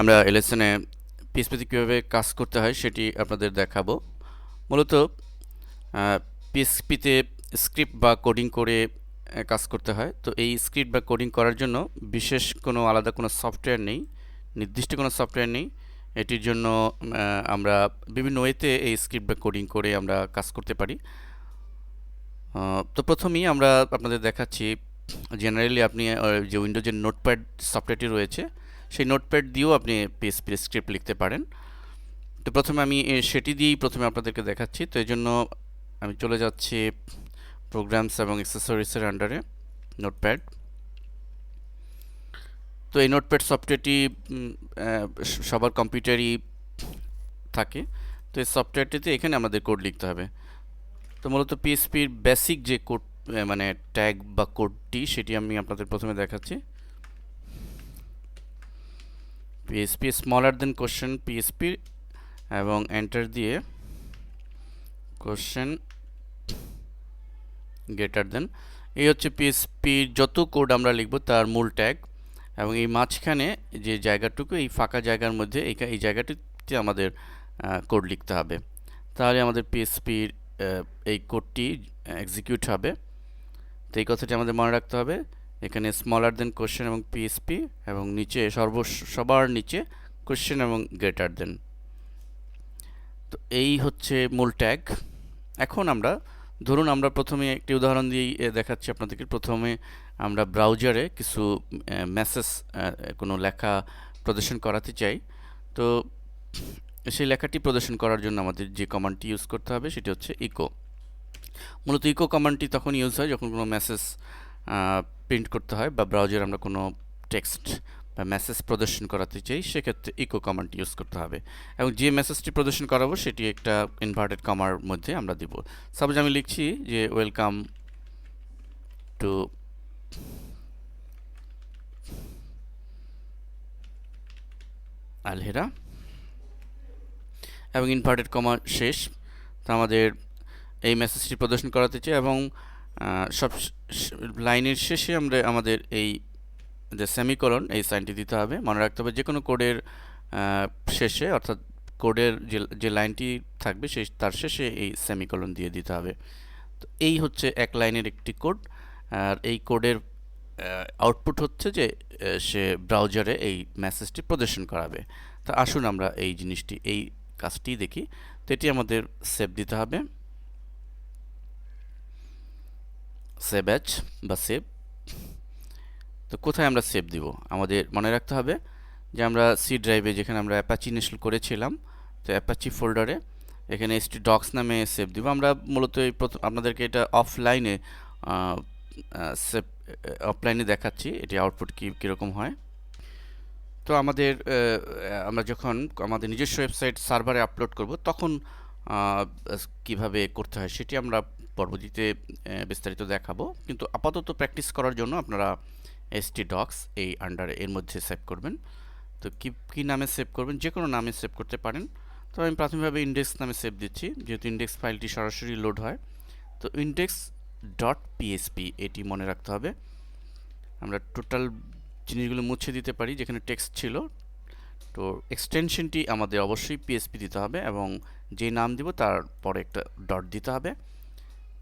আমরা এই লেসনে পিএইচপিতে কীভাবে কাজ করতে হয় সেটি আপনাদের দেখাবো। মূলত পিএইচপিতে স্ক্রিপ্ট বা কোডিং করে কাজ করতে হয়। তো এই স্ক্রিপ্ট বা কোডিং করার জন্য বিশেষ কোনো আলাদা কোনো সফটওয়্যার নেই, নির্দিষ্ট কোনো সফটওয়্যার নেই। এটির জন্য আমরা বিভিন্ন ওয়েতে এই স্ক্রিপ্ট বা কোডিং করে আমরা কাজ করতে পারি। তো প্রথমেই আমরা আপনাদের দেখাচ্ছি জেনারেলি আপনি যে উইন্ডোজের নোটপ্যাড সফটওয়্যারটি রয়েছে সেই নোটপ্যাড দিয়েও আপনি পিএইচপি স্ক্রিপ্ট লিখতে পারেন। তো প্রথমে আমি সেটি দিয়েই প্রথমে আপনাদেরকে দেখাচ্ছি। তো এই জন্য আমি চলে যাচ্ছি প্রোগ্রামস এবং অ্যাক্সেসরিজের আন্ডারে নোটপ্যাড। তো এই নোটপ্যাড সফটওয়্যারটি সবার কম্পিউটারই থাকে। তো এই সফটওয়্যারটিতে এখানে আমাদের কোড লিখতে হবে। তো মূলত পিএইচপির বেসিক যে কোড মানে ট্যাগ বা কোডটি সেটি আমি আপনাদের প্রথমে দেখাচ্ছি। PHP smaller than question PHP এবং এন্টার দিয়ে কোশ্চেন গ্রেটার দেন, এই হচ্ছে পিএইচপির যত কোড আমরা লিখব তার মূল ট্যাগ। এবং এই মাঝখানে যে জায়গাটুকু, এই ফাঁকা জায়গার মধ্যে এই জায়গাটিতে আমাদের কোড লিখতে হবে, তাহলে আমাদের পিএইচপির এই কোডটি এক্সিকিউট হবে। তো এই কথাটি আমাদের মনে রাখতে হবে। এখানে স্মলার দেন কোশ্চেন এবং পিএইচপি এবং নিচে সবার নিচে কোশ্চেন এবং গ্রেটার দেন। তো এই হচ্ছে মূল ট্যাগ। এখন আমরা ধরুন আমরা প্রথমে একটি উদাহরণ দিয়েই দেখাচ্ছি আপনাদেরকে। প্রথমে আমরা ব্রাউজারে কিছু মেসেজ কোনো লেখা প্রদর্শন করাতে চাই। তো সেই লেখাটি প্রদর্শন করার জন্য আমাদের যে কমান্ডটি ইউজ করতে হবে সেটি হচ্ছে ইকো। মূলত ইকো কমান্ডটি তখন ইউজ হয় যখন কোনো মেসেজ প্রিন্ট করতে হয় বা ব্রাউজারে আমরা কোনো টেক্সট বা মেসেজ প্রদর্শন করাতে চাই, সেক্ষেত্রে ইকো কমান্ডটি ইউজ করতে হবে। এবং যে মেসেজটি প্রদর্শন করাবো সেটি একটা ইনভার্টেড কমার মধ্যে আমরা দিব। সাপোজ আমি লিখছি যে ওয়েলকাম টু আলহেরা এবং ইনভার্টেড কমা শেষ। তো আমাদের এই মেসেজটি প্রদর্শন করাতে চাই এবং সব লাইনের শেষে আমরা আমাদের এই যে সেমিকোলন এই সাইনটি দিতে হবে। মনে রাখতে হবে যে কোনো কোডের শেষে, অর্থাৎ কোডের যে লাইনটি থাকবে সেই তার শেষে এই সেমিকোলন দিয়ে দিতে হবে। তো এই হচ্ছে এক লাইনের একটি কোড। আর এই কোডের আউটপুট হচ্ছে যে সে ব্রাউজারে এই মেসেজটি প্রদর্শন করাবে। তো আসুন আমরা এই জিনিসটি, এই কাজটি দেখি। তো এটি আমাদের সেভ দিতে হবে, সেভ অ্যাজ বা সেভ। তো কোথায় আমরা সেভ দিব আমাদের মনে রাখতে হবে যে আমরা সি ড্রাইভে যেখানে আমরা অ্যাপাচি ইনস্টল করেছিলাম, তো অ্যাপাচি ফোল্ডারে এখানে htdocs নামে সেভ দিব। আমরা মূলত এই আপনাদেরকে এটা অফলাইনে সেভ অফলাইনে দেখাচ্ছি এটি আউটপুট কীরকম হয়। তো আমাদের আমরা যখন আমাদের নিজস্ব ওয়েবসাইট সার্ভারে আপলোড করব তখন কিভাবে করতে হয় সেটি আমরা পরবর্তীতে বিস্তারিত দেখাবো। কিন্তু আপাতত প্র্যাকটিস করার জন্য আপনারা htdocs এই আন্ডারে এর মধ্যে সেভ করবেন। তো কী নামে সেভ করবেন, যে কোনো নামে সেভ করতে পারেন। তো আমি প্রাথমিকভাবে ইন্ডেক্স নামে সেভ দিচ্ছি, যেহেতু ইন্ডেক্স ফাইলটি সরাসরি লোড হয়। তো ইন্ডেক্স ডট পিএইচপি এটি মনে রাখতে হবে। আমরা টোটাল জিনিসগুলো মুছে দিতে পারি যেখানে টেক্সট ছিল। তো এক্সটেনশনটি আমাদের অবশ্যই পিএইচপি দিতে হবে এবং যে নাম দিব তার পরে একটা ডট দিতে হবে।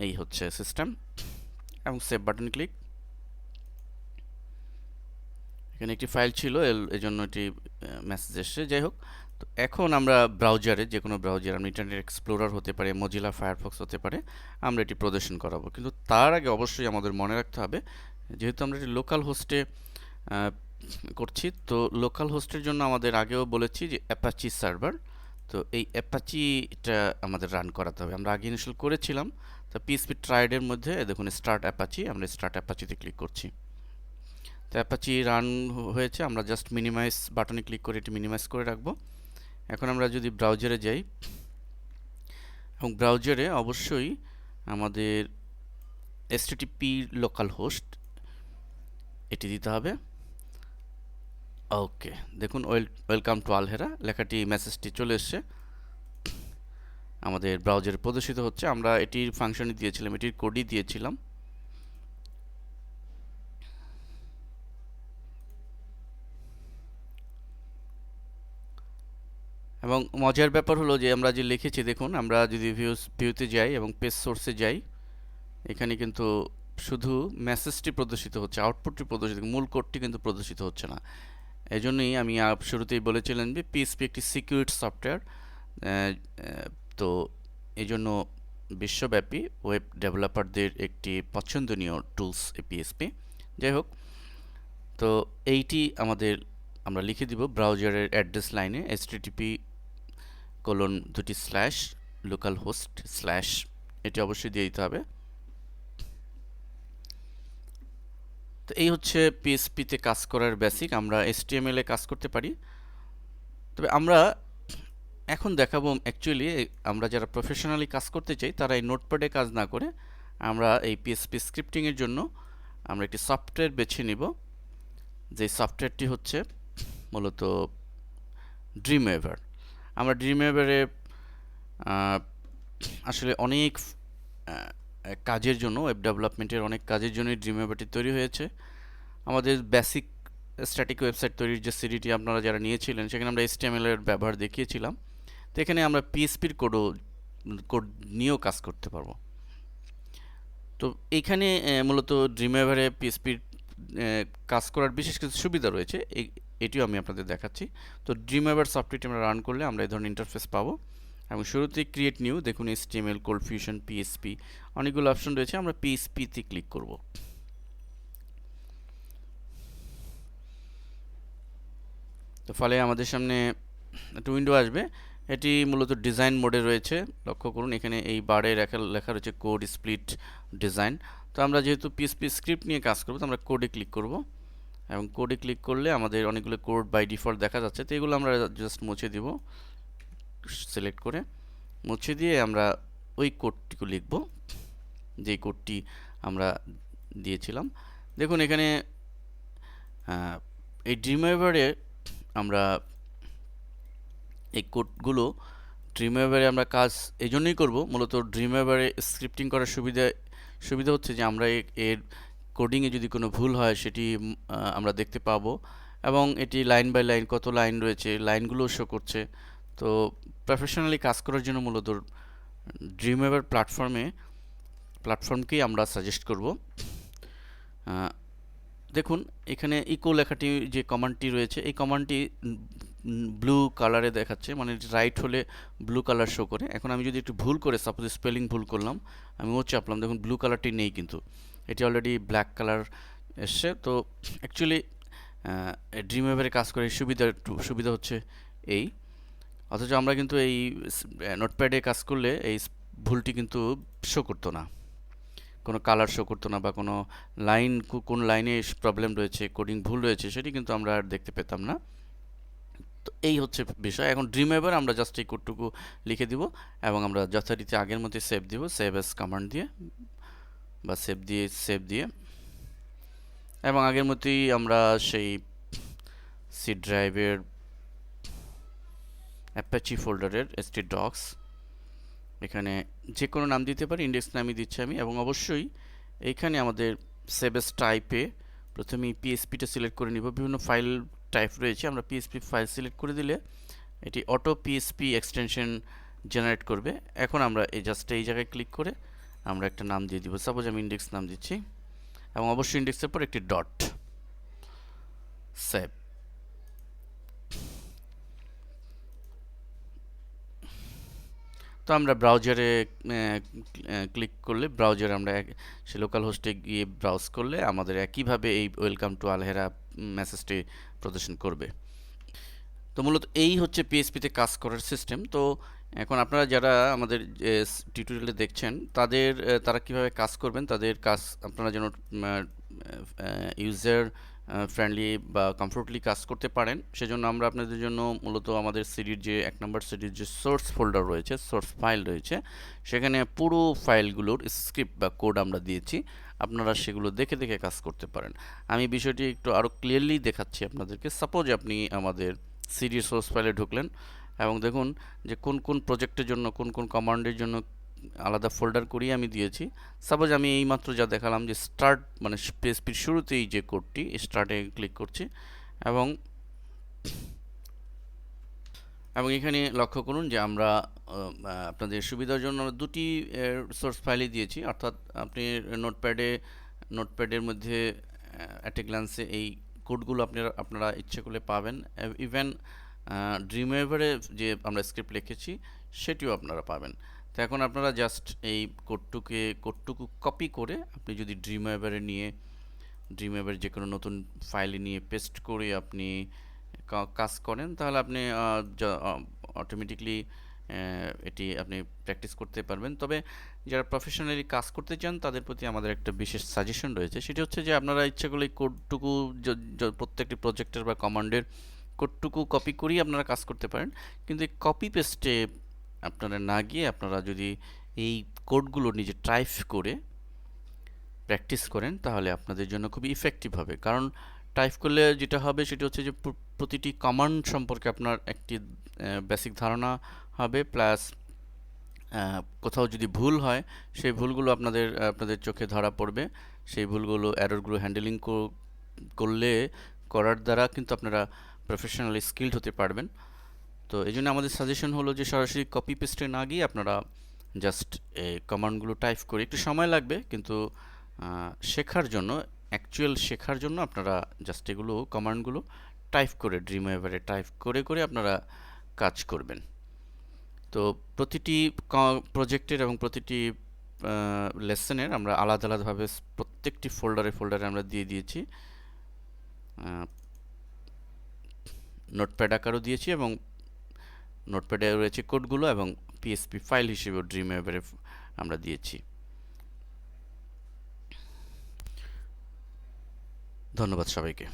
এই হচ্ছে সিস্টেম এবং সেভ বাটন ক্লিক। এখানে একটি ফাইল ছিল এই জন্য এটি মেসেজ এসছে। যাই হোক, তো এখন আমরা ব্রাউজারে, যে কোনো ব্রাউজার, আমরা ইন্টারনেট এক্সপ্লোরার হতে পারে, মজিলা ফায়ারফক্স হতে পারে, আমরা এটি প্রদর্শন করাবো। কিন্তু তার আগে অবশ্যই আমাদের মনে রাখতে হবে যেহেতু আমরা এটি লোকাল হোস্টে করছি, তো লোকাল হোস্টের জন্য আমাদের আগেও বলেছি যে অ্যাপাচি সার্ভার। তো এই অ্যাপাচিটা আমাদের রান করাতে হবে। আমরা আগে ইনস্টল করেছিলাম। তো পিএইচপি ট্রাইডের মধ্যে দেখুন স্টার্ট অ্যাপাচি, আমরা স্টার্ট অ্যাপাচিতে ক্লিক করছি। তো অ্যাপাচি রান হয়েছে, আমরা জাস্ট মিনিমাইজ বাটনে ক্লিক করে এটি মিনিমাইজ করে রাখবো। এখন আমরা যদি ব্রাউজারে যাই এবং ব্রাউজারে অবশ্যই আমাদের http লোকাল হোস্ট এটি দিতে হবে। ওকে, দেখুন ওয়েলকাম টু আলহেরা লেখাটি, মেসেজটি চলে এসছে আমাদের ব্রাউজারে প্রদর্শিত হচ্ছে। আমরা এটির ফাংশনই দিয়েছিলাম, এটির কোডই দিয়েছিলাম। এবং মজার ব্যাপার হলো যে আমরা যে লিখেছি, দেখুন আমরা যদি ভিউতে যাই এবং পেজ সোর্সে যাই, এখানে কিন্তু শুধু মেসেজটি প্রদর্শিত হচ্ছে, আউটপুটটি প্রদর্শিত, মূল কোডটি কিন্তু প্রদর্শিত হচ্ছে না। এজন্যই আমি শুরুতেই বলেছিলাম যে পিএসপি একটি সিকিউরড সফটওয়্যার। তো এই জন্য বিশ্বব্যাপী ওয়েব ডেভেলপারদের একটি পছন্দনীয় টুলস পিএসপি। যাই হোক, তো এইটি আমাদের আমরা লিখে দিব ব্রাউজারের অ্যাড্রেস লাইনে http://localhost/ এটি অবশ্যই দিয়ে দিতে হবে। তো এই হচ্ছে পিএসপিতে কাজ করার বেসিক। আমরা HTML এ কাজ করতে পারি, তবে আমরা এখন দেখাবো অ্যাকচুয়ালি আমরা যারা প্রফেশনালি কাজ করতে চাই তারা এই নোটপ্যাডে কাজ না করে আমরা এই পিএসপি স্ক্রিপ্টিংয়ের জন্য আমরা একটি সফটওয়্যার বেছে নিব। যে সফটওয়্যারটি হচ্ছে মূলত ড্রিমওয়েভার। আমরা ড্রিমওয়েভারে আসলে অনেক কাজের জন্য, ওয়েব ডেভেলপমেন্টের অনেক কাজের জন্য ড্রিমওয়েভারটি তৈরি হয়েছে। আমাদের বেসিক স্ট্যাটিক ওয়েবসাইট তৈরির যে সিডিটি আপনারা যারা নিয়েছিলেন সেখানে আমরা HTML এর ব্যবহার দেখিয়েছিলাম। তো এখানে আমরা পিএসপির কোড নিয়েও কাজ করতে পারবো। তো এইখানে মূলত ড্রিমওয়েভারে পিএসপির কাজ করার বিশেষ কিছু সুবিধা রয়েছে, এটিও আমি আপনাদের দেখাচ্ছি। তো ড্রিমওয়েভার সফটওয়্যারটি আমরা রান করলে আমরা এই ধরনের ইন্টারফেস পাবো এবং শুরুতেই ক্রিয়েট নিউ, দেখুন HTML, কোল্ড ফিউশন, পিএসপি অনেকগুলো অপশন রয়েছে। আমরা পিএসপিতে ক্লিক করব। তো ফলে আমাদের সামনে একটা উইন্ডো আসবে। এটি মূলত ডিজাইন মোডে রয়েছে। লক্ষ্য করুন এখানে এই বারে লেখা রয়েছে কোড স্প্লিট ডিজাইন। তো আমরা যেহেতু পিএসপি স্ক্রিপ্ট নিয়ে কাজ করব, তো আমরা কোডে ক্লিক করব এবং কোডে ক্লিক করলে আমাদের অনেকগুলো কোড বাই ডিফল্ট দেখা যাচ্ছে। তো এগুলো আমরা জাস্ট মুছে দিব, সিলেক্ট করে মুছে দিয়ে আমরা ওই কোডটিকে লিখব যেই কোডটি আমরা দিয়েছিলাম। দেখুন এখানে এই ড্রিমওয়েভারে আমরা এই কোডগুলো ড্রিমওয়েভারে আমরা কাজ এই জন্যই করবো, মূলত ড্রিমওয়েভারে স্ক্রিপ্টিং করার সুবিধা হচ্ছে যে আমরা এর কোডিংয়ে যদি কোনো ভুল হয় সেটি আমরা দেখতে পাবো এবং এটি লাইন বাই লাইন কত লাইন রয়েছে লাইনগুলো শো করছে। তো প্রফেশনালি কাজ করার জন্য মূলত ড্রিমওয়েভার প্ল্যাটফর্মকেই আমরা সাজেস্ট করব। দেখুন এখানে ইকো লেখাটি যে কমান্ডটি রয়েছে, এই কমান্ডটি ব্লু কালারে দেখাচ্ছে, মানে রাইট হলে ব্লু কালার শো করে। এখন আমি যদি একটু ভুল করে, সাপোজ স্পেলিং ভুল করলাম, আমি ও চাপলাম, দেখুন ব্লু কালারটি নেই, কিন্তু এটি অলরেডি ব্ল্যাক কালার এসছে। তো অ্যাকচুয়ালি ড্রিমওয়েভারে কাজ করে সুবিধা হচ্ছে এই, অথচ আমরা কিন্তু এই নোটপ্যাডে কাজ করলে এই ভুলটি কিন্তু শো করতো না, কোনো কালার শো করতো না বা কোনো কোন লাইনে প্রবলেম রয়েছে, কোডিং ভুল রয়েছে সেটি কিন্তু আমরা আর দেখতে পেতাম না। তো এই হচ্ছে বিষয়। এখন ড্রিমওয়েভার আমরা জাস্ট এই কোডটুকু লিখে দিব এবং আমরা যথারীতি আগের মতো সেভ দিব, সেভ এস কমান্ড দিয়ে বা সেভ দিয়ে এবং আগের মতোই আমরা সেই সি ড্রাইভের অ্যাপাচি ফোল্ডারের htdocs এখানে যে কোনো নাম দিতে পারি, ইন্ডেক্স নামই দিচ্ছি আমি। এবং অবশ্যই এইখানে আমাদের সেভ এস টাইপে প্রথমে পিএসপিটা সিলেক্ট করে নিব। বিভিন্ন ফাইল টাইপ রয়েছে, আমরা পিএসপি ফাইল সিলেক্ট করে দিলে এটি অটো পিএসপি এক্সটেনশন জেনারেট করবে। এখন আমরা এই জায়গায় ক্লিক করে আমরা একটা নাম দিয়ে দিব, সাপোজ আমি ইন্ডেক্স নাম দিচ্ছি এবং অবশ্যই ইন্ডেক্সের পর একটি ডট, সেভ। তো আমরা ব্রাউজারে ক্লিক করলে ব্রাউজারে আমরা সে লোকাল হোস্টে গিয়ে ব্রাউজ করলে আমাদের একইভাবে এই ওয়েলকাম টু আলহেরা মেসেজটি প্রদর্শন করবে। তো মূলত এই হচ্ছে পিএসপিতে কাজ করার সিস্টেম। তো এখন আপনারা যারা আমাদের টিউটোরিয়ালে দেখছেন তারা কিভাবে কাজ করবেন, তাদের কাজ আপনারা যেন ইউজার ফ্রেন্ডলি বা কমফোর্টলি কাজ করতে পারেন, সেজন্য আমরা আপনাদের জন্য মূলত আমাদের সিডির যে 1 নম্বর সিডির যে সোর্স ফোল্ডার রয়েছে, সোর্স ফাইল রয়েছে, সেখানে পুরো ফাইলগুলোর স্ক্রিপ্ট বা কোড আমরা দিয়েছি। আপনারা সেগুলো দেখে দেখে কাজ করতে পারেন। আমি বিষয়টি একটু আরও ক্লিয়ারলি দেখাচ্ছি আপনাদেরকে। সাপোজ আপনি আমাদের সিডির সোর্স ফাইলে ঢুকলেন এবং দেখুন যে কোন কোন প্রজেক্টের জন্য কোন কোন কমান্ডের জন্য আলাদা ফোল্ডার করেই আমি দিয়েছি। সাপোজ আমি এইমাত্র যা দেখালাম যে স্টার্ট মানে পিএসপির শুরুতেই যে কোডটি, স্টার্টে ক্লিক করছি এবং এবং এখানে লক্ষ্য করুন যে আমরা আপনাদের সুবিধার জন্য দুটি সোর্স ফাইলই দিয়েছি, অর্থাৎ আপনি নোটপ্যাডের মধ্যে অ্যাট এ গ্ল্যান্সে এই কোডগুলো আপনারা ইচ্ছে করলে পাবেন। ইভেন ড্রিমওয়েভারে যে আমরা স্ক্রিপ্ট লিখেছি সেটিও আপনারা পাবেন। তো এখন আপনারা জাস্ট এই কোডটুকু কপি করে আপনি যদি ড্রিমওয়েভারে যে কোনো নতুন ফাইলে নিয়ে পেস্ট করে আপনি কাজ করেন, তাহলে আপনি অটোমেটিকলি এটি আপনি প্র্যাকটিস করতে পারবেন। তবে যারা প্রফেশনালি কাজ করতে চান তাদের প্রতি আমাদের একটা বিশেষ সাজেশন রয়েছে, সেটি হচ্ছে যে আপনারা ইচ্ছা করলে কোডটুকু প্রত্যেকটি প্রজেক্টের বা কমান্ডের কোডটুকু কপি করেই আপনারা কাজ করতে পারেন, কিন্তু এই কপি পেস্টে আপনারা না গিয়ে আপনারা যদি এই কোডগুলো নিজে টাইপ করে প্র্যাকটিস করেন তাহলে আপনাদের জন্য খুবই ইফেক্টিভ হবে। কারণ টাইপ করলে যেটা হবে সেটা হচ্ছে যে প্রতিটি কমান্ড সম্পর্কে আপনার একটি বেসিক ধারণা হবে, প্লাস কোথাও যদি ভুল হয় সেই ভুলগুলো আপনাদের চোখে ধরা পড়বে। সেই ভুলগুলো এররগুলো হ্যান্ডেলিং করার দ্বারা কিন্তু আপনারা প্রফেশনালি স্কিলড হতে পারবেন। তো এই জন্য আমাদের সাজেশন হলো যে সরাসরি কপি পেস্টে না গিয়ে আপনারা জাস্ট কমান্ডগুলো টাইপ করে, একটু সময় লাগবে কিন্তু শেখার জন্য আপনারা জাস্ট এগুলো কমান্ডগুলো টাইপ করে ড্রিমওয়েভারে টাইপ করে করে আপনারা কাজ করবেন। তো প্রতিটি প্রজেক্টের এবং প্রতিটি লেসনের আমরা আলাদা আলাদাভাবে প্রত্যেকটি ফোল্ডারে আমরা দিয়ে দিয়েছি, নোটপ্যাড আকারও দিয়েছি এবং নোটপ্যাডে রয়েছে কোডগুলো এবং পিএসপি ফাইল হিসেবেও ড্রিমওয়েভারে আমরা দিয়েছি। ধন্যবাদ সবাইকে।